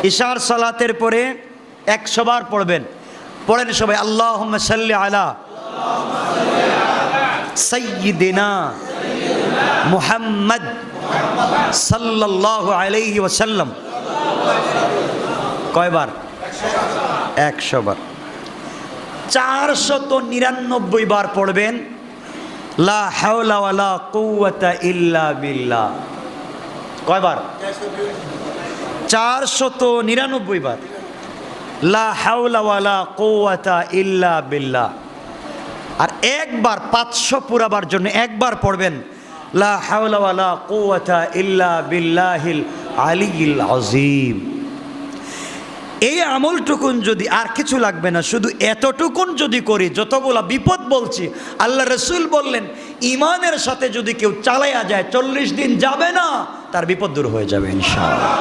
ইশার সালাতের পরে 100 বার পড়বেন। পড়েন সবাই, আল্লাহুম্মা সাল্লি আলা সাইয়্যিদিনা মুহাম্মদ সাল্লাল্লাহু আলাইহি ওয়াসাল্লাম। কয়বার? 100 বার। 499 বার পড়বেন লা হাওলা ওয়ালা কুওয়াতা ইল্লা বিল্লাহ। কয়বার? 499 বার লা হাওলা ওয়ালা কুওয়াতা ইল্লা বিল্লাহ। আর একবার 500 পুরাবার জন্য একবার পড়বেন লা হাওলা ওয়ালা কুওয়াতা ইল্লা বিল্লাহিল আলিয়্যিল আযীম। এই আমলটুকুন যদি, আর কিছু লাগবে না, শুধু এতটুকুন যদি করি, যতগুলা বিপদ বলছি আল্লাহ রসুল বললেন ইমানের সাথে যদি কেউ চালাইয়া যায় 40 দিন যাবে না, তার বিপদ দূর হয়ে যাবে ইনশাআল্লাহ।